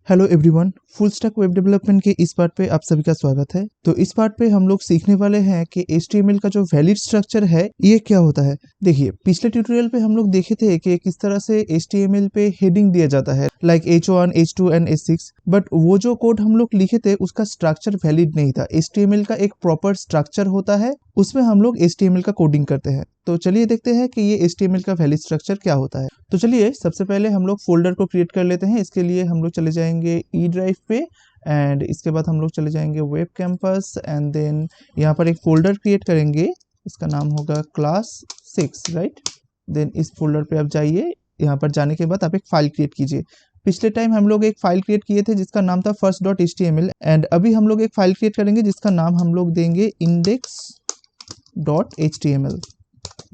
Hello everyone, full stack web development के इस part पे आप सभी का स्वागत है। तो इस पार्ट पे हम लोग सीखने वाले हैं कि HTML का जो वैलिड स्ट्रक्चर है ये क्या होता है। देखिए, पिछले ट्यूटोरियल पे हम लोग देखे थे कि किस तरह से HTML पे हेडिंग दिया जाता है, like H1, H2 and H6। But वो जो कोड हम लोग लिखे थे उसका स्ट्रक्चर वैलिड नहीं था। HTML का एक प्रॉपर स्ट्रक्चर होता है, उसमें हम लोग HTML का कोडिंग करते हैं। तो चलिए देखते हैं कि ये HTML का वैलिड स्ट्रक्चर क्या होता है। तो चलिए सबसे पहले हम लोग फोल्डर को क्रिएट कर लेते हैं। इसके लिए हम लोग चले जाएंगे ई ड्राइव पे एंड इसके बाद हम लोग चले जाएंगे वेब कैंपस एंड देन यहाँ पर एक फोल्डर क्रिएट करेंगे। इसका नाम होगा क्लास 6, राइट। देन इस फोल्डर पे आप जाइए। यहाँ पर जाने के बाद आप एक फाइल क्रिएट कीजिए। पिछले टाइम हम लोग एक फाइल क्रिएट किए थे जिसका नाम था first.html एंड अभी हम लोग एक फाइल क्रिएट करेंगे जिसका नाम हम लोग देंगे index.html,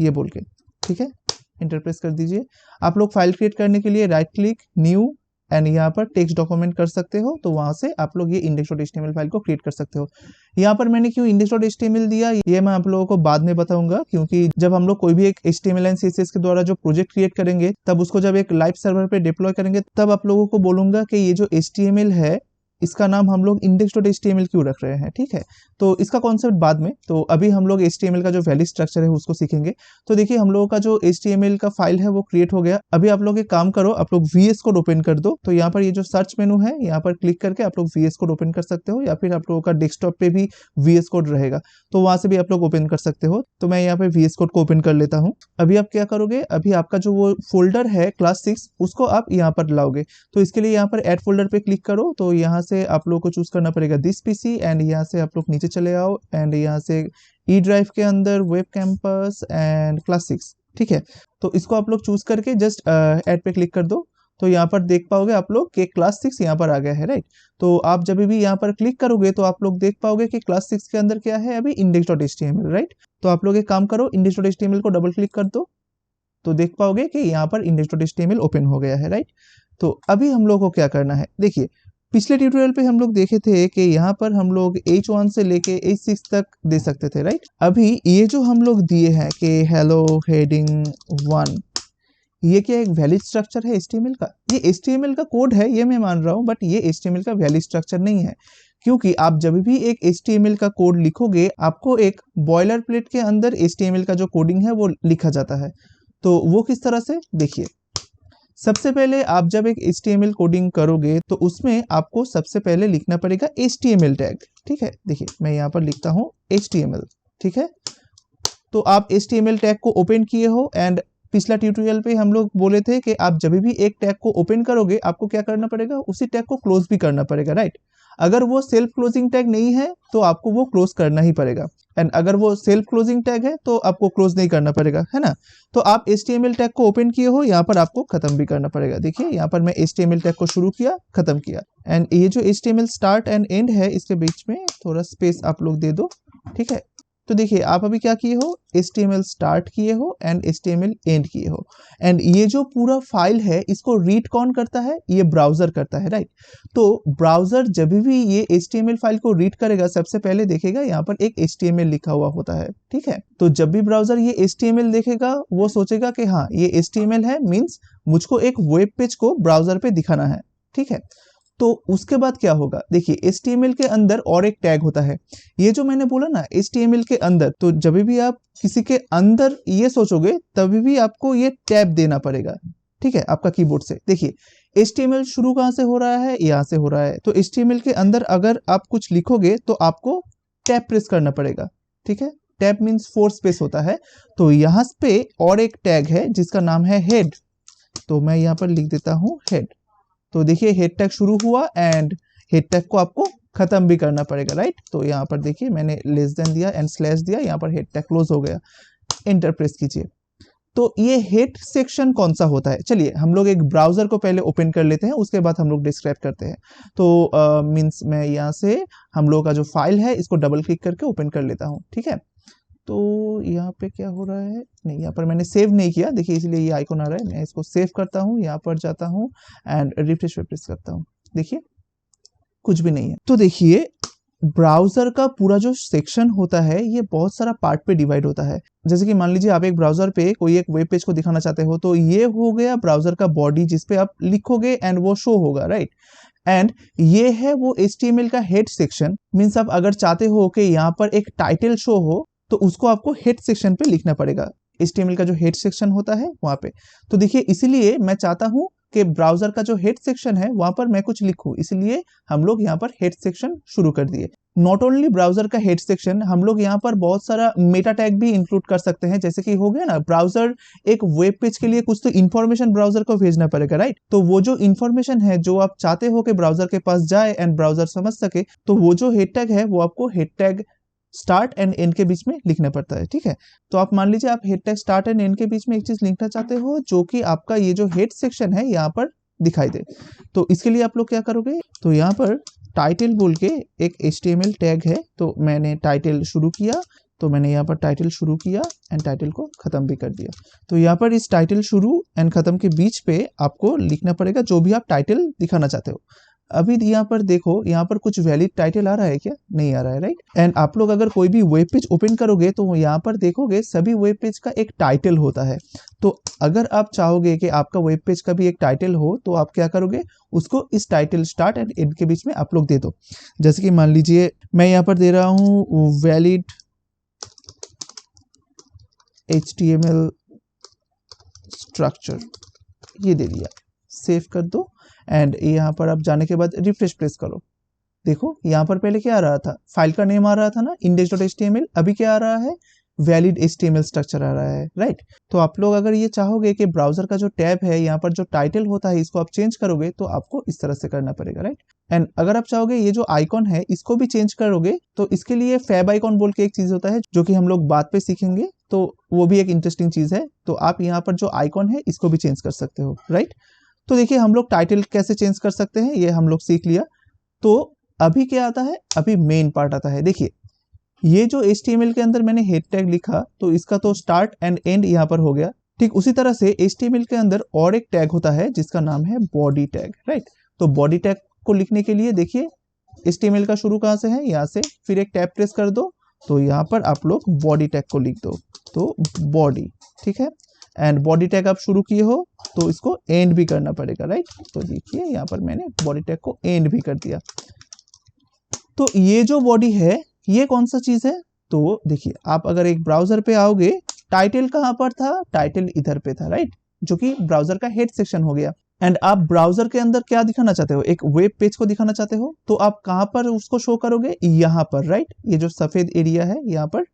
ये बोल के, ठीक है। इंटर प्रेस कर दीजिए। आप लोग फाइल क्रिएट करने के लिए राइट क्लिक न्यू एंड यहाँ पर टेक्स्ट डॉक्यूमेंट कर सकते हो। तो वहां से आप लोग ये index.html फाइल को क्रिएट कर सकते हो। यहाँ पर मैंने क्यों index.html दिया ये मैं आप लोगों को बाद में बताऊंगा, क्योंकि जब हम लोग कोई भी एक HTML एंड CSS के द्वारा जो प्रोजेक्ट क्रिएट करेंगे तब उसको जब एक लाइव सर्वर पे डिप्लॉय करेंगे तब आप लोगों को बोलूंगा कि ये जो HTML है इसका नाम हम लोग index.html क्यों रख रहे हैं, ठीक है। तो इसका कॉन्सेप्ट बाद में। तो अभी हम लोग HTML का जो वैलिड स्ट्रक्चर है उसको सीखेंगे। तो देखिए हम लोगों का जो HTML का फाइल है वो क्रिएट हो गया। अभी आप लोग एक काम करो, आप लोग VS कोड ओपन कर दो। तो यहाँ पर ये जो सर्च मेनू है यहाँ पर क्लिक करके आप लोग VS कोड ओपन कर सकते हो, या फिर आप लोगों का डेस्कटॉप पे भी VS कोड रहेगा तो वहां से भी आप लोग ओपन कर सकते हो। तो मैं यहाँ पे VS कोड को ओपन कर लेता हूँ। अभी आप क्या करोगे, अभी आपका जो वो फोल्डर है क्लास 6 उसको आप यहाँ पर लाओगे। तो इसके लिए यहाँ पर ऐड फोल्डर पे क्लिक करो। तो यहाँ से आप लोग को चूज करना पड़ेगा दिस पीसी एंड यहाँ से आप लोग नीचे चले आओ एंड यहाँ से ई ड्राइव के अंदर वेब कैंपस एंड क्लास 6, ठीक है। तो इसको आप लोग चूज करके जस्ट ऐड पे क्लिक कर दो। तो यहाँ पर देख पाओगे आप लोग कि क्लास 6 यहाँ पर आ गया है, राइट। तो आप जब भी यहाँ पर क्लिक करोगे तो आप लोग देख पाओगे कि क्लास 6 के अंदर क्या है अभी index.html, राइट। तो आप लोग एक काम करो, index.html को डबल क्लिक कर दो तो देख पाओगे कि यहाँ पर index.html ओपन हो गया है, राइट। तो अभी हम लोग को क्या करना है, देखिए पिछले ट्यूटोरियल पे हम लोग देखे थे कि यहाँ पर हम लोग H1 से लेके H6 तक दे सकते थे, राइट। अभी ये जो हम लोग दिए हैं कि हेलो हेडिंग 1, ये क्या एक वैलिड स्ट्रक्चर है HTML का? ये HTML का कोड है ये मैं मान रहा हूँ, बट ये HTML का वैलिड स्ट्रक्चर नहीं है। क्योंकि आप जब भी एक HTML का कोड लिखोगे आपको एक बॉयलर प्लेट के अंदर HTML का जो कोडिंग है वो लिखा जाता है। तो वो किस तरह से, देखिए सबसे पहले आप जब एक HTML कोडिंग करोगे तो उसमें आपको सबसे पहले लिखना पड़ेगा HTML टैग, ठीक है। देखिए मैं यहाँ पर लिखता हूँ HTML, ठीक है। तो आप HTML टैग को ओपन किए हो एंड पिछला ट्यूटोरियल पे हम लोग बोले थे कि आप जब भी एक टैग को ओपन करोगे आपको क्या करना पड़ेगा, उसी टैग को क्लोज भी करना पड़ेगा, राइट। अगर वो सेल्फ क्लोजिंग टैग नहीं है तो आपको वो क्लोज करना ही पड़ेगा एंड अगर वो सेल्फ क्लोजिंग टैग है तो आपको क्लोज नहीं करना पड़ेगा, है ना। तो आप HTML टैग को ओपन किए हो, यहाँ पर आपको खत्म भी करना पड़ेगा। देखिए यहाँ पर मैं HTML टैग को शुरू किया, खत्म किया एंड ये जो HTML स्टार्ट एंड एंड है इसके बीच में थोड़ा स्पेस आप लोग दे दो, ठीक है। तो देखिए आप अभी क्या किए हो, HTML स्टार्ट किए हो एंड HTML एंड किए हो एंड ये जो पूरा फाइल है इसको रीड कौन करता है, ये ब्राउजर करता है, राइट। तो ब्राउजर जब भी ये HTML फाइल को रीड करेगा सबसे पहले देखेगा यहाँ पर एक HTML लिखा हुआ होता है, ठीक है। तो जब भी ब्राउजर ये HTML देखेगा वो सोचेगा कि हाँ ये HTML है, मीन्स मुझको एक वेब पेज को ब्राउजर पे दिखाना है, ठीक है। तो उसके बाद क्या होगा, देखिए HTML के अंदर और एक टैग होता है। ये जो मैंने बोला ना HTML के अंदर, तो जब भी आप किसी के अंदर ये सोचोगे तभी भी आपको ये टैब देना पड़ेगा, ठीक है, आपका कीबोर्ड से। देखिए HTML शुरू कहाँ से हो रहा है, यहाँ से हो रहा है। तो HTML के अंदर अगर आप कुछ लिखोगे तो आपको टैब प्रेस करना पड़ेगा, ठीक है। टैब मीन्स 4 स्पेस होता है। तो यहाँ पे और एक टैग है जिसका नाम है हेड। तो मैं यहाँ पर लिख देता हूँ हेड। तो देखिए हेड टैग शुरू हुआ एंड हेड टैग को आपको खत्म भी करना पड़ेगा, राइट। तो यहाँ पर देखिए मैंने लेस देन दिया एंड स्लैश दिया, यहाँ पर हेड टैग क्लोज हो गया। एंटर प्रेस कीजिए। तो ये हेड सेक्शन कौन सा होता है, चलिए हम लोग एक ब्राउजर को पहले ओपन कर लेते हैं उसके बाद हम लोग डिस्क्राइब करते हैं। तो मीन्स मैं यहाँ से हम लोग का जो फाइल है इसको डबल क्लिक करके ओपन कर लेता हूँ, ठीक है। तो यहाँ पे क्या हो रहा है, नहीं यहाँ पर मैंने सेव नहीं किया, देखिए इसलिए ये आइकॉन आ रहा है। मैं इसको सेव करता हूँ, यहाँ पर जाता हूँ एंड रिफ्रेश करता हूँ, देखिए कुछ भी नहीं है। तो देखिए ब्राउजर का पूरा जो सेक्शन होता है ये बहुत सारा पार्ट पे डिवाइड होता है। जैसे कि मान लीजिए आप एक ब्राउजर पे कोई एक वेब पेज को दिखाना चाहते हो तो ये हो गया ब्राउजर का बॉडी जिसपे आप लिखोगे एंड वो शो होगा, राइट। एंड ये है वो HTML का हेड सेक्शन। मीन्स आप अगर चाहते हो कि यहाँ पर एक टाइटल शो हो तो उसको आपको हेड सेक्शन पे लिखना पड़ेगा, HTML का जो हेड सेक्शन होता है वहां पे। तो देखिए इसीलिए मैं चाहता हूं कि ब्राउजर का जो हेड सेक्शन है वहां पर मैं कुछ लिखूं, इसलिए हम लोग यहाँ पर हेड सेक्शन शुरू कर दिए। नॉट ओनली ब्राउजर का हेड सेक्शन, हम लोग यहाँ पर बहुत सारा मेटा टैग भी इंक्लूड कर सकते हैं। जैसे कि हो गया ना, ब्राउजर एक वेब पेज के लिए कुछ तो इन्फॉर्मेशन ब्राउजर को भेजना पड़ेगा, राइट। तो वो जो इन्फॉर्मेशन है जो आप चाहते हो कि ब्राउजर के पास जाए एंड ब्राउजर समझ सके, तो वो जो हेड टैग है वो आपको head tag start and and के बीच में लिखना पड़ता है, ठीक है। तो आप मान लीजिए आप head tag start and and के बीच में एक चीज लिखना चाहते हो जो कि आपका ये जो हेड सेक्शन है यहाँ पर दिखाई दे। तो इसके लिए आप लोग क्या करोगे, तो यहाँ पर टाइटल बोल के एक HTML टैग है, तो मैंने टाइटल शुरू किया, तो मैंने यहाँ पर टाइटल शुरू किया एंड टाइटल को खत्म भी कर दिया। तो यहाँ पर इस टाइटल शुरू एंड खत्म के बीच पे आपको लिखना पड़ेगा जो भी आप टाइटल दिखाना चाहते हो। अभी यहाँ पर देखो, यहाँ पर कुछ वैलिड टाइटल आ रहा है क्या, नहीं आ रहा है, राइट। एंड आप लोग अगर कोई भी वेब पेज ओपन करोगे तो यहाँ पर देखोगे सभी वेब पेज का एक टाइटल होता है। तो अगर आप चाहोगे कि आपका वेब पेज का भी एक टाइटल हो तो आप क्या करोगे, उसको इस टाइटल स्टार्ट एंड एंड के बीच में आप लोग दे दो। जैसे कि मान लीजिए मैं यहाँ पर दे रहा हूँ वैलिड HTML स्ट्रक्चर, ये दे दिया, सेव कर दो। एंड यहाँ पर आप जाने के बाद रिफ्रेश प्रेस करो, देखो यहाँ पर पहले क्या आ रहा था, फाइल का नेम आ रहा था ना index.html, अभी क्या आ रहा है, वैलिड HTML स्ट्रक्चर आ रहा है, राइट। तो आप लोग अगर ये चाहोगे कि ब्राउजर का जो टैब है यहाँ पर जो टाइटल होता है इसको आप चेंज करोगे तो आपको इस तरह से करना पड़ेगा, राइट। एंड अगर आप चाहोगे ये जो आइकॉन है इसको भी चेंज करोगे तो इसके लिए फैब आइकॉन बोल के एक चीज होता है जो कि हम लोग बाद पे सीखेंगे, तो वो भी एक इंटरेस्टिंग चीज है। तो आप यहाँ पर जो आइकॉन है इसको भी चेंज कर सकते हो, राइट। तो देखिए हम लोग टाइटल कैसे चेंज कर सकते हैं ये हम लोग सीख लिया। तो अभी क्या आता है, अभी मेन पार्ट आता है। देखिए ये जो HTML के अंदर मैंने हेड टैग लिखा तो इसका तो स्टार्ट एंड एंड यहाँ पर हो गया, ठीक उसी तरह से HTML के अंदर और एक टैग होता है जिसका नाम है बॉडी टैग, राइट। तो बॉडी टैग को लिखने के लिए देखिए HTML का शुरू कहाँ से है, यहाँ से, फिर एक टैब प्रेस कर दो तो यहाँ पर आप लोग बॉडी टैग को लिख दो, तो बॉडी, ठीक है। एंड बॉडी टैग आप शुरू किए हो तो इसको एंड भी करना पड़ेगा, राइट। तो देखिए यहाँ पर मैंने बॉडी टैग को एंड भी कर दिया। तो ये जो बॉडी है ये कौन सा चीज है, तो देखिए आप अगर एक ब्राउजर पे आओगे, टाइटल कहां पर था, टाइटल इधर पे था, राइट, जो कि ब्राउजर का हेड सेक्शन हो गया। एंड आप ब्राउजर के अंदर क्या दिखाना चाहते हो, एक वेब पेज को दिखाना चाहते हो, तो आप कहां पर उसको शो करोगे, यहाँ पर, राइट। ये जो सफेद एरिया है यहाँ पर,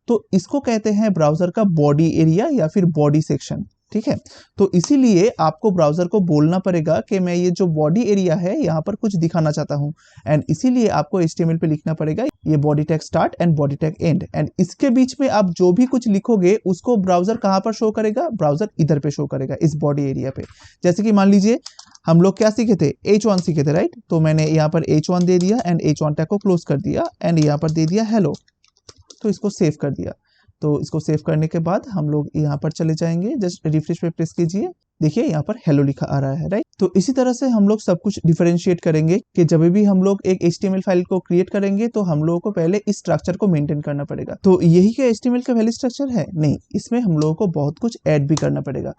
तो इसको कहते हैं ब्राउजर का बॉडी एरिया या फिर बॉडी सेक्शन, ठीक है। तो इसीलिए आपको ब्राउजर को बोलना पड़ेगा कि मैं ये जो बॉडी एरिया है यहाँ पर कुछ दिखाना चाहता हूँ, एंड इसीलिए आपको HTML पे लिखना पड़ेगा ये body tag start and body tag and. And इसके बीच में आप जो भी कुछ लिखोगे उसको ब्राउजर कहाँ पर शो करेगा, ब्राउजर इधर पे शो करेगा, इस बॉडी एरिया पे। जैसे कि मान लीजिए हम लोग क्या सीखे थे, H1 सीखे थे, राइट। तो मैंने यहाँ पर H1 दे दिया एंड H1 टैग को क्लोज कर दिया एंड यहाँ पर दे दिया हेलो, तो इसको सेव कर दिया। तो इसको सेव करने के बाद हम लोग यहाँ पर चले जाएंगे, जस्ट रिफ्रेश पे प्रेस कीजिए, देखिए यहाँ पर हेलो लिखा आ रहा है, राइट। तो इसी तरह से हम लोग सब कुछ डिफरेंशिएट करेंगे कि जब भी हम लोग एक HTML फाइल को क्रिएट करेंगे तो हम लोगों को पहले इस स्ट्रक्चर को मेंटेन करना पड़ेगा। तो यही क्या HTML का वैलिड स्ट्रक्चर है, नहीं, इसमें हम लोगों को बहुत कुछ ऐड भी करना पड़ेगा।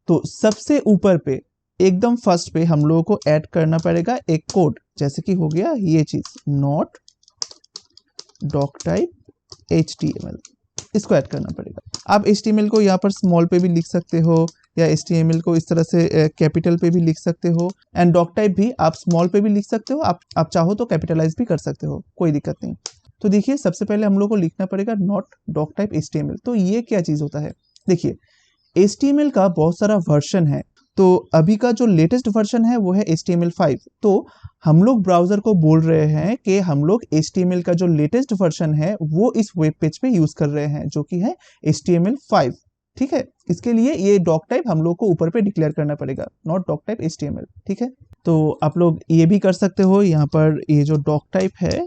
तो सबसे ऊपर पे एकदम फर्स्ट पे हम लोगों को ऐड करना पड़ेगा एक कोड, जैसे कि हो गया ये चीज, नॉट डॉक टाइप HTML, इसको ऐड करना पड़ेगा। आप HTML को यहाँ पर स्मॉल पे भी लिख सकते हो या HTML को इस तरह से कैपिटल पे भी लिख सकते हो, एंड डॉक टाइप भी आप स्मॉल पे भी लिख सकते हो, आप चाहो तो कैपिटलाइज भी कर सकते हो, कोई दिक्कत नहीं। तो देखिए सबसे पहले हम लोग को लिखना पड़ेगा नॉट डॉक टाइप HTML। तो ये क्या चीज होता है, देखिए HTML का बहुत सारा वर्जन है, तो अभी का जो लेटेस्ट वर्जन है वो है HTML5। तो हम लोग ब्राउजर को बोल रहे हैं कि हम लोग HTML का जो लेटेस्ट वर्जन है वो इस वेब पेज पे यूज कर रहे हैं जो कि है HTML5, ठीक है। इसके लिए ये डॉक टाइप हम लोग को ऊपर पे डिक्लेयर करना पड़ेगा, नॉट डॉक टाइप HTML, ठीक है। तो आप लोग ये भी कर सकते हो, यहाँ पर ये जो डॉक टाइप है,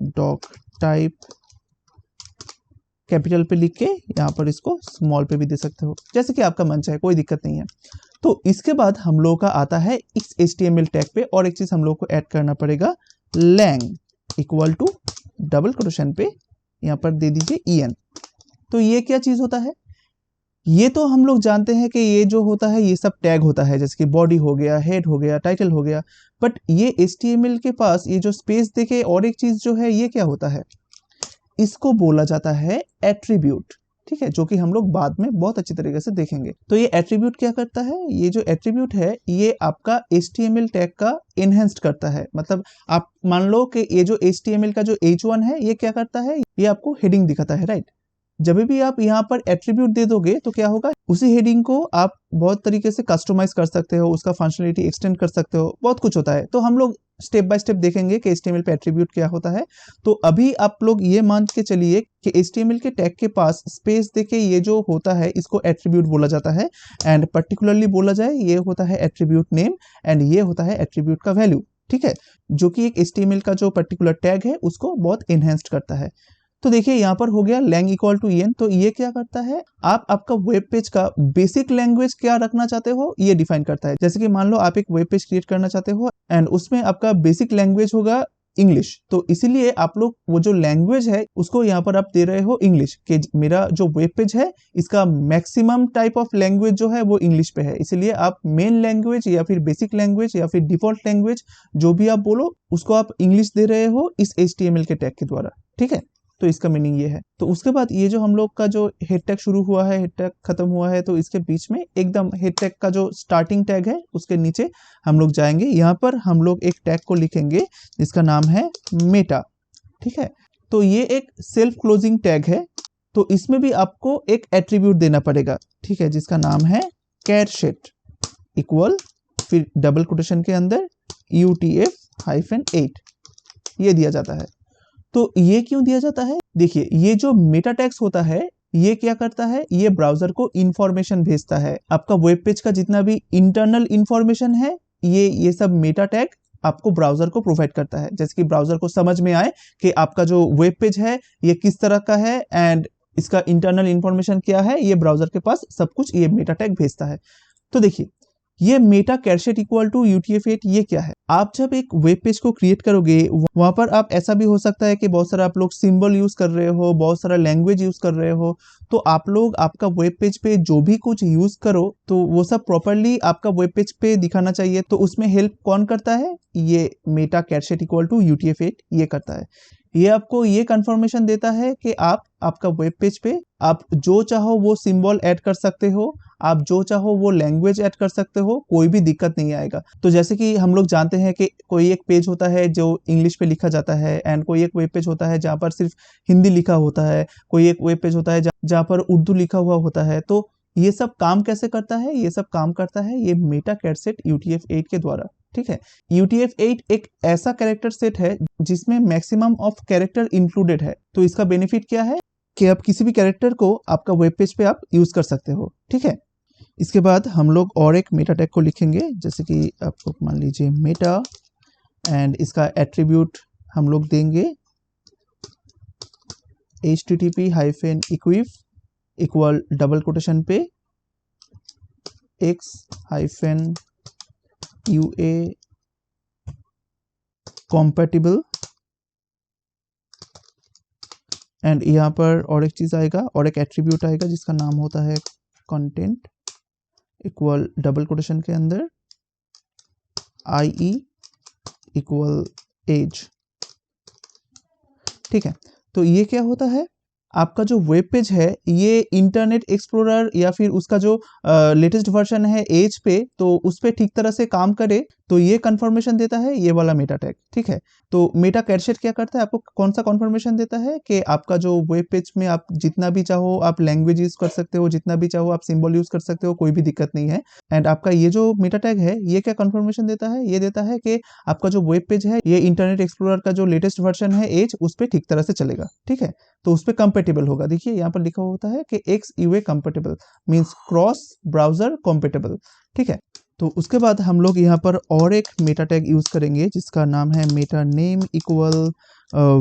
डॉक टाइप कैपिटल पे लिख के यहाँ पर इसको स्मॉल पे भी दे सकते हो, जैसे कि आपका मन चाहे, कोई दिक्कत नहीं है। तो इसके बाद हम लोग का आता है इस HTML टैग पे, और एक चीज हम लोग को ऐड करना पड़ेगा, lang equal to double quotation पे यहाँ पर दे दीजिए en। तो ये क्या चीज होता है, ये तो हम लोग जानते हैं कि ये जो होता है ये सब टैग होता है, जैसे कि बॉडी हो गया, हेड हो गया, टाइटल हो गया। बट ये HTML के पास ये जो स्पेस देके और एक चीज जो है ये क्या होता है, इसको बोला जाता है एट्रीब्यूट, ठीक है, जो कि हम लोग बाद में बहुत अच्छी तरीके से देखेंगे। तो ये एट्रीब्यूट क्या करता है, ये जो एट्रीब्यूट है ये आपका HTML टैग का एनहेंस्ड करता है। मतलब आप मान लो कि ये जो HTML का जो H1 है ये क्या करता है, ये आपको हेडिंग दिखाता है, राइट। जब भी आप यहाँ पर एट्रीब्यूट दे दोगे तो क्या होगा, उसी हेडिंग को आप बहुत तरीके से कस्टमाइज कर सकते हो, उसका फंक्शनलिटी एक्सटेंड कर सकते हो, बहुत कुछ होता है। तो हम लोग स्टेप बाय स्टेप देखेंगे कि HTML पे एट्रीब्यूट क्या होता है। तो अभी आप लोग ये मान के चलिए कि HTML के टैग के पास स्पेस देके ये जो होता है इसको एट्रीब्यूट बोला जाता है। एंड पर्टिकुलरली बोला जाए ये होता है एट्रीब्यूट नेम एंड ये होता है एट्रीब्यूट का वैल्यू, ठीक है, जो कि एक HTML का जो पर्टिकुलर टैग है उसको बहुत एनहेंस्ड करता है। तो देखिए यहाँ पर हो गया लैंग इक्वल टू en, तो ये क्या करता है, आप आपका वेब पेज का बेसिक लैंग्वेज क्या रखना चाहते हो ये डिफाइन करता है। जैसे कि मान लो आप एक वेब पेज क्रिएट करना चाहते हो एंड उसमें आपका बेसिक लैंग्वेज होगा इंग्लिश, तो इसीलिए आप लोग वो जो लैंग्वेज है उसको यहाँ पर आप दे रहे हो इंग्लिश, कि मेरा जो वेब पेज है इसका मैक्सिमम टाइप ऑफ लैंग्वेज जो है वो इंग्लिश पे है, इसलिए आप मेन लैंग्वेज या फिर बेसिक लैंग्वेज या फिर डिफॉल्ट लैंग्वेज जो भी आप बोलो उसको आप इंग्लिश दे रहे हो इस HTML के टैग के द्वारा, ठीक है। तो इसका मीनिंग ये है। तो उसके बाद ये जो हम लोग का जो हेड टैग शुरू हुआ है, हेड टैग खत्म हुआ है, तो इसके बीच में एकदम हेड टैग का जो स्टार्टिंग टैग है उसके नीचे हम लोग जाएंगे, यहाँ पर हम लोग एक टैग को लिखेंगे जिसका नाम है मेटा, ठीक है। तो ये एक सेल्फ क्लोजिंग टैग है, तो इसमें भी आपको एक एट्रीब्यूट देना पड़ेगा, ठीक है, जिसका नाम है कैरशेट इक्वल फिर डबल कोटेशन के अंदर UTF-8 ये दिया जाता है। तो ये क्यों दिया जाता है, देखिए ये जो मेटा टैग्स होता है ये क्या करता है, ये ब्राउजर को इंफॉर्मेशन भेजता है। आपका वेब पेज का जितना भी इंटरनल इंफॉर्मेशन है ये सब मेटा टैग आपको ब्राउजर को प्रोवाइड करता है, जैसे कि ब्राउजर को समझ में आए कि आपका जो वेब पेज है ये किस तरह का है एंड इसका इंटरनल इंफॉर्मेशन क्या है, ये ब्राउजर के पास सब कुछ ये मेटा टैग भेजता है। तो देखिए ये मेटा कैरशेट इक्वल टू UTF-8 ये क्या है, आप जब एक वेब पेज को क्रिएट करोगे वहां पर आप ऐसा भी हो सकता है कि बहुत सारा आप लोग सिंबल यूज कर रहे हो, बहुत सारा लैंग्वेज यूज कर रहे हो, तो आप लोग आपका वेब पेज पे जो भी कुछ यूज करो तो वो सब प्रॉपरली आपका वेब पेज पे दिखाना चाहिए। तो उसमें हेल्प कौन करता है, ये मेटा कैरशेट इक्वल टू UTF-8 ये करता है। ये आपको ये कंफर्मेशन देता है कि आप आपका वेब पेज पे आप जो चाहो वो सिंबल ऐड कर सकते हो, आप जो चाहो वो लैंग्वेज ऐड कर सकते हो, कोई भी दिक्कत नहीं आएगा। तो जैसे कि हम लोग जानते हैं कि कोई एक पेज होता है जो इंग्लिश पे लिखा जाता है एंड कोई एक वेब पेज होता है जहाँ पर सिर्फ हिंदी लिखा होता है, कोई एक वेब पेज होता है जहाँ पर उर्दू लिखा हुआ होता है। तो ये सब काम कैसे करता है, ये सब काम करता है ये मेटा कैरशेट UTF-8 के द्वारा, ठीक है। UTF-8 एक ऐसा कैरेक्टर सेट है जिसमें मैक्सिमम ऑफ कैरेक्टर इंक्लूडेड है। तो इसका बेनिफिट क्या है कि आप किसी भी कैरेक्टर को आपका वेब पेज पे आप यूज कर सकते हो, ठीक है। इसके बाद हम लोग और एक मेटा टैग को लिखेंगे, जैसे कि आप लोग मान लीजिए मेटा एंड इसका एट्रीब्यूट हम लोग देंगे http-equif इक्वल डबल कोटेशन पे x-ua compatible एंड यहाँ पर और एक चीज आएगा और एक एट्रीब्यूट आएगा जिसका नाम होता है कंटेंट इक्वल डबल कोटेशन के अंदर IE इक्वल एज, ठीक है। तो ये क्या होता है, आपका जो वेब पेज है ये इंटरनेट एक्सप्लोरर या फिर उसका जो लेटेस्ट वर्जन है एज पे, तो उस पे ठीक तरह से काम करे, तो ये कंफर्मेशन देता है ये वाला मेटा टैग, ठीक है। तो मेटा कैरशेट क्या करता है, आपको कौन सा कंफर्मेशन देता है कि आपका जो वेब पेज में आप जितना भी चाहो आप लैंग्वेज यूज कर सकते हो, जितना भी चाहो आप सिंबल यूज कर सकते हो, कोई भी दिक्कत नहीं है। एंड आपका ये जो मेटा टैग है ये क्या कंफर्मेशन देता है, ये देता है कि आपका जो वेब पेज है ये इंटरनेट एक्सप्लोरर का जो लेटेस्ट वर्जन है एज उस पर ठीक तरह से चलेगा, ठीक है। तो उस पर कंपेटेबल होगा, देखिए यहाँ पर लिखा होता है कि XUA compatible means cross browser compatible, ठीक है। तो उसके बाद हम लोग यहाँ पर और एक मेटा टैग यूज करेंगे जिसका नाम है Meta name equal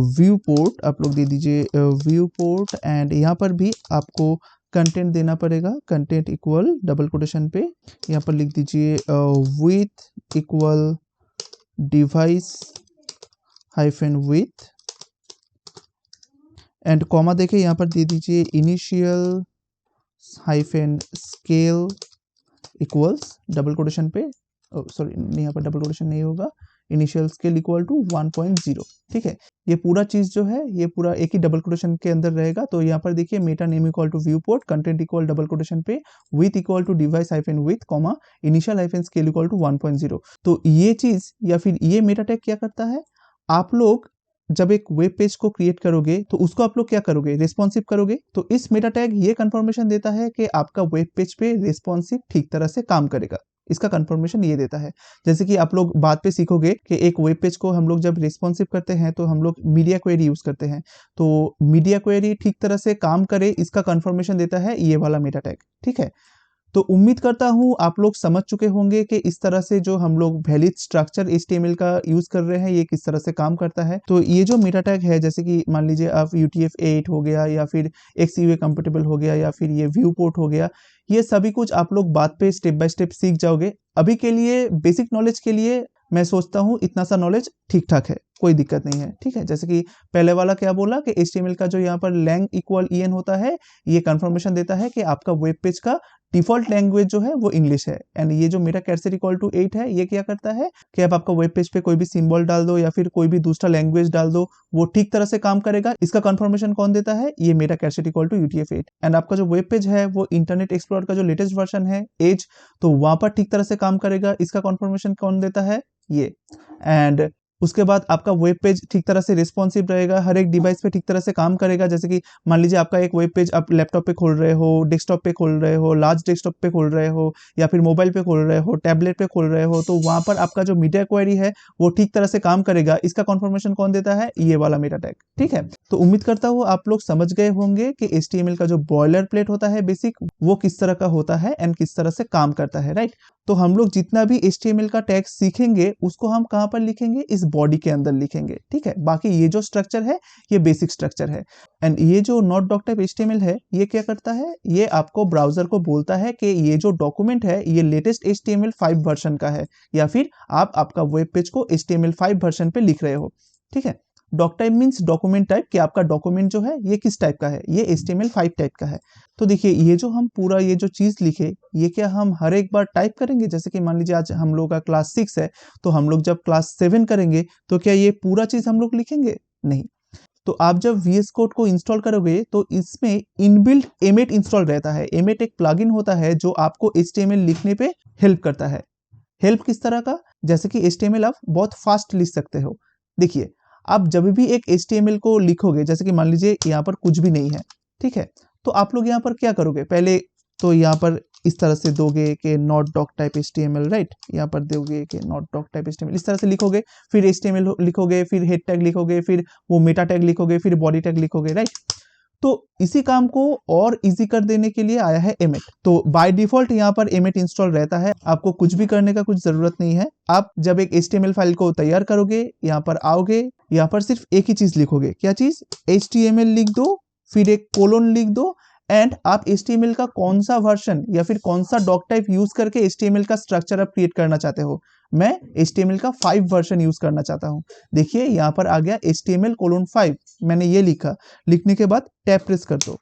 view port, आप लोग दे दीजिए व्यू पोर्ट एंड यहाँ पर भी आपको कंटेंट देना पड़ेगा, कंटेंट इक्वल डबल कोटेशन पे यहाँ पर लिख दीजिए with equal device -with and comma देके यहाँ पर दे दीजिए initial -scale equals double quotation पे, सॉरी यहाँ पर डबल कोटेशन नहीं होगा, इनिशियल स्केल इक्वल टू 1.0। ठीक है, ये पूरा चीज जो है ये पूरा एक ही डबल कोटेशन के अंदर रहेगा। तो यहाँ पर देखिए meta name equal to viewport, content equal double quotation पे with equal to device hyphen with comma initial hyphen scale equal to 1.0। तो ये चीज या फिर ये मेटा टैग क्या करता है, आप लोग जब एक वेब पेज को क्रिएट करोगे तो उसको आप लोग क्या करोगे, रिस्पॉन्सिव करोगे। तो इस मेटा टैग ये कंफर्मेशन देता है कि आपका वेब पेज पे रिस्पॉन्सिव ठीक तरह से काम करेगा, इसका कंफर्मेशन ये देता है। जैसे कि आप लोग बाद पे सीखोगे कि एक वेब पेज को हम लोग जब रिस्पॉन्सिव करते हैं तो हम लोग मीडिया क्वेरी यूज करते हैं, तो मीडिया क्वेरी ठीक तरह से काम करे इसका कंफर्मेशन देता है ये वाला मेटा टैग। ठीक है, तो उम्मीद करता हूं आप लोग समझ चुके होंगे कि इस तरह से जो हम लोग वैलिड स्ट्रक्चर HTML का यूज कर रहे हैं ये किस तरह से काम करता है। तो ये जो मेटा टैग है, जैसे कि मान लीजिए आप UTF-8 हो गया या फिर XUA कंपेटेबल हो गया या फिर ये व्यू पोर्ट हो गया, ये सभी कुछ आप लोग बाद पे स्टेप बाय स्टेप सीख जाओगे। अभी के लिए बेसिक नॉलेज के लिए मैं सोचता हूँ इतना सा नॉलेज ठीक ठाक है, कोई दिक्कत नहीं है। ठीक है, जैसे कि पहले वाला क्या बोला कि HTML का जो यहाँ पर लैंग इक्वल en होता है, ये कंफर्मेशन देता है कि आपका वेब पेज का डिफॉल्ट लैंग्वेज जो है वो इंग्लिश है। एंड ये जो मेरा कैरेक्टर इक्वल टू 8 है, ये क्या करता है कि आप आपका वेब पेज पे कोई भी सिंबल डाल दो या फिर कोई भी दूसरा लैंग्वेज डाल दो, वो ठीक तरह से काम करेगा। इसका कंफर्मेशन कौन देता है, ये मेरा character equal to UTF-8। And आपका जो वेब पेज है वो इंटरनेट एक्सप्लोरर का जो लेटेस्ट वर्जन है एज, तो वहां पर ठीक तरह से काम करेगा। इसका कंफर्मेशन कौन देता है, ये। एंड उसके बाद आपका वेब पेज ठीक तरह से रिस्पॉन्सिव रहेगा, हर एक डिवाइस पे ठीक तरह से काम करेगा। जैसे कि मान लीजिए आपका एक वेब पेज आप लैपटॉप पे खोल रहे हो, डेस्कटॉप पे खोल रहे हो, लार्ज डेस्कटॉप पे खोल रहे हो या फिर मोबाइल पे खोल रहे हो, टैबलेट पे खोल रहे हो, तो वहां पर आपका जो मीडिया क्वेरी है वो ठीक तरह से काम करेगा। इसका कंफर्मेशन कौन देता है, ये वाला मेटा टैग। ठीक है, तो उम्मीद करता हूँ आप लोग समझ गए होंगे कि HTML का जो बॉयलर प्लेट होता है बेसिक, वो किस तरह का होता है एंड किस तरह से काम करता है, राइट। तो हम लोग जितना भी HTML का टैग सीखेंगे उसको हम कहां पर लिखेंगे, इस बॉडी के अंदर लिखेंगे। ठीक है, बाकी ये जो स्ट्रक्चर है ये बेसिक स्ट्रक्चर है। एंड ये जो नॉट डॉक टाइप HTML है ये क्या करता है, ये आपको ब्राउजर को बोलता है कि ये जो डॉक्यूमेंट है ये लेटेस्ट HTML5 वर्जन का है, या फिर आप आपका वेब पेज को HTML5 वर्जन पे लिख रहे हो। ठीक है, doc type means document type, कि आपका डॉक्यूमेंट जो है ये किस टाइप का है, ये HTML5 टाइप का है। तो देखिए ये जो हम पूरा ये जो चीज लिखे, ये क्या हम हर एक बार टाइप करेंगे। जैसे कि मान लीजिए आज हम लोग का क्लास 6 है, तो हम लोग जब क्लास 7 करेंगे तो क्या ये पूरा चीज हम लोग लिखेंगे, नहीं। तो आप जब VS कोड को इंस्टॉल करोगे तो इसमें इनबिल्ट एमेट इंस्टॉल रहता है। एमेट एक प्लगइन होता है जो आपको HTML लिखने पे हेल्प करता है। हेल्प किस तरह का, जैसे कि HTML आप बहुत फास्ट लिख सकते हो। देखिए आप जब भी एक HTML को लिखोगे, जैसे कि मान लीजिए यहाँ पर कुछ भी नहीं है, ठीक है, तो आप लोग यहाँ पर क्या करोगे, पहले तो यहाँ पर इस तरह से दोगे कि not doc type HTML, right. यहाँ पर दोगे कि नॉट डॉक टाइप HTML, इस तरह से लिखोगे, फिर HTML लिखोगे, फिर हेड टैग लिखोगे, फिर वो मेटा टैग लिखोगे, फिर बॉडी टैग लिखोगे, राइट। तो इसी काम को और इजी कर देने के लिए आया है एमेट। तो बाय डिफॉल्ट यहाँ पर एमेट इंस्टॉल रहता है, आपको कुछ भी करने का कुछ जरूरत नहीं है। आप जब एक HTML फाइल को तैयार करोगे, यहाँ पर आओगे, यहाँ पर सिर्फ एक ही चीज लिखोगे, क्या चीज, HTML लिख दो, फिर एक कोलोन लिख दो, एंड आप HTML का कौन सा वर्जन या फिर कौन सा डॉक टाइप यूज करके HTML का स्ट्रक्चर आप क्रिएट करना चाहते हो। मैं HTML का 5 वर्जन यूज करना चाहता हूं। देखिए यहाँ पर आ गया HTML:5, मैंने ये लिखा, लिखने के बाद टैब प्रेस कर दो।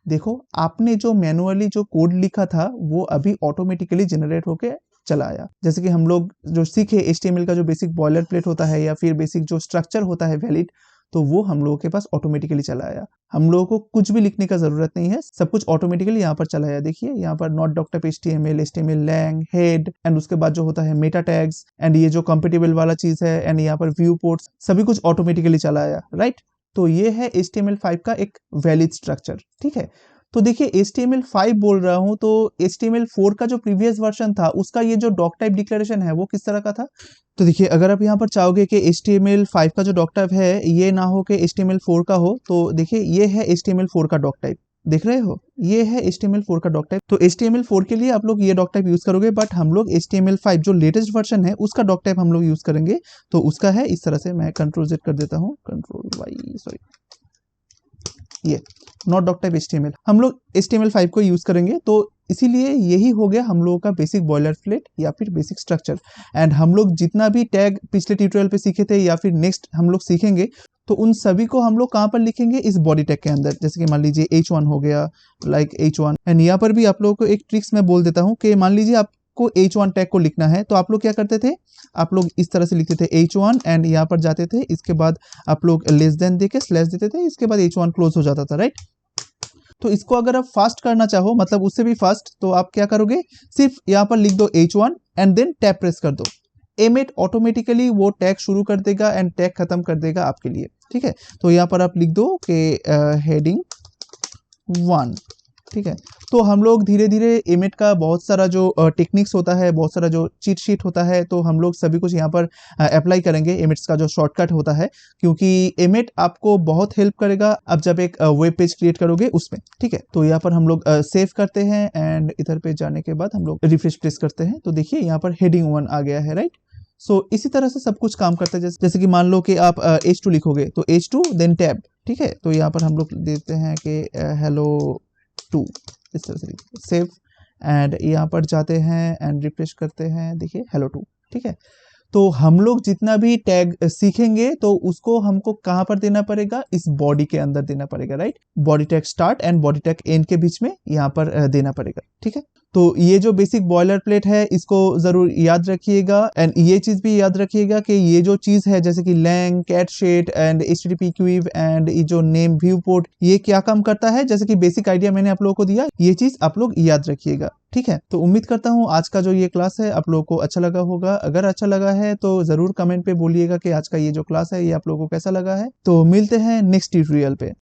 देखो आपने जो मैनुअली जो कोड लिखा था वो अभी ऑटोमेटिकली जनरेट होके चला आया। जैसे कि हम लोग जो सीखे HTML का जो बेसिक बॉयलर प्लेट होता है या फिर बेसिक जो स्ट्रक्चर होता है वैलिड, तो वो हम लोगों के पास ऑटोमेटिकली चला आया। हम लोगों को कुछ भी लिखने का जरूरत नहीं है, सब कुछ ऑटोमेटिकली यहाँ पर चला आया। देखिए यहाँ पर not doc type HTML, HTML lang, head, and उसके बाद जो होता है मेटा टैग्स, एंड ये जो कंपेटेबल वाला चीज है, एंड यहाँ पर व्यू पोर्ट्स, सभी कुछ ऑटोमेटिकली चला आया, राइट। तो ये है HTML5 का एक वैलिड स्ट्रक्चर, ठीक है। तो देखिए HTML5 बोल रहा हूं, तो HTML4 का जो प्रीवियस वर्जन था उसका ये जो डॉक टाइप डिक्लेरेशन है वो किस तरह का था। तो देखिए अगर आप यहाँ पर चाहोगे कि HTML5 का जो डॉक टाइप है ये ना हो कि HTML4 का हो, तो देखिए ये है HTML4 का डॉक टाइप, देख रहे हो, ये है HTML4 का डॉक टाइप। तो HTML4 के लिए आप लोग ये डॉक टाइप यूज करोगे, बट हम लोग HTML5 जो लेटेस्ट वर्जन है उसका डॉक टाइप हम लोग यूज करेंगे। तो उसका है इस तरह से, मैं Ctrl+Z कर देता हूँ, Ctrl+Y, सॉरी, ये नॉट डॉक टाइप HTML हम लोग HTML5 को यूज करेंगे। तो इसीलिए यही हो गया हम लोगों का बेसिक बॉयलर प्लेट या फिर बेसिक स्ट्रक्चर। एंड हम लोग जितना भी टैग पिछले ट्यूटोरियल पे सीखे थे या फिर नेक्स्ट हम लोग सीखेंगे, तो उन सभी को हम लोग कहाँ पर लिखेंगे, इस बॉडी टैग के अंदर। जैसे कि मान लीजिए H1 हो गया, लाइक H1। एंड यहाँ पर भी आप लोगों को एक ट्रिक्स मैं बोल देता हूँ कि मान लीजिए आप आपको h1 टैग को लिखना है तो आप लोग क्या करते थे, आप लोग इस तरह से लिखते थे h1 एंड यहाँ पर जाते थे, इसके बाद आप लोग लेस देन देके स्लैश देते थे, इसके बाद h1 क्लोज हो जाता था, राइट। तो इसको अगर आप फास्ट करना चाहो, मतलब उससे भी फास्ट, तो आप क्या करोगे, सिर्फ यहाँ पर लिख दो h1 and then tab press कर दो। एमेट ऑटोमेटिकली वो टैग शुरू कर देगा एंड टैग खत्म कर देगा आपके लिए, ठीक है। तो यहाँ पर आप लिख दो कि हेडिंग 1, ठीक है। तो हम लोग धीरे धीरे एमेट का बहुत सारा जो टेक्निक्स होता है, बहुत सारा जो चीट शीट होता है, तो हम लोग सभी कुछ यहाँ पर अप्लाई करेंगे एमेट्स का जो शॉर्टकट होता है, क्योंकि एमेट आपको बहुत हेल्प करेगा अब जब एक वेब पेज क्रिएट करोगे उसमें, ठीक है। तो यहाँ पर हम लोग सेव करते हैं एंड इधर पे जाने के बाद हम लोग रिफ्रेश प्रेस करते हैं, तो देखिए यहाँ पर हेडिंग 1 आ गया है, राइट। सो इसी तरह से सब कुछ काम करता है। जैसे कि मान लो कि आप h2 लिखोगे तो h2 देन टैब, ठीक है। तो यहाँ पर हम लोग देते हैं कि हेलो 2, इस तरह से सेव एंड यहाँ पर जाते हैं एंड रिफ्रेश करते हैं, देखिए हेलो 2, ठीक है। तो हम लोग जितना भी टैग सीखेंगे तो उसको हमको कहाँ पर देना पड़ेगा, इस बॉडी के अंदर देना पड़ेगा, right. Body tag start and body tag and के बीच में यहाँ पर देना पड़ेगा, ठीक है। तो ये जो बेसिक बॉयलर प्लेट है इसको जरूर याद रखिएगा एंड ये चीज भी याद रखिएगा कि ये जो चीज है जैसे कि लैंग, कैट शेड एंड HTTP क्यूब एंड ये जो नेम व्यू पोर्ट, ये क्या काम करता है, जैसे कि बेसिक आइडिया मैंने आप लोगों को दिया, ये चीज आप लोग याद रखिएगा, ठीक है। तो उम्मीद करता हूँ आज का जो ये क्लास है आप लोगों को अच्छा लगा होगा। अगर अच्छा लगा है तो जरूर कमेंट पे बोलिएगा कि आज का ये जो क्लास है ये आप लोगों को कैसा लगा है। तो मिलते हैं नेक्स्ट ट्यूटोरियल पे।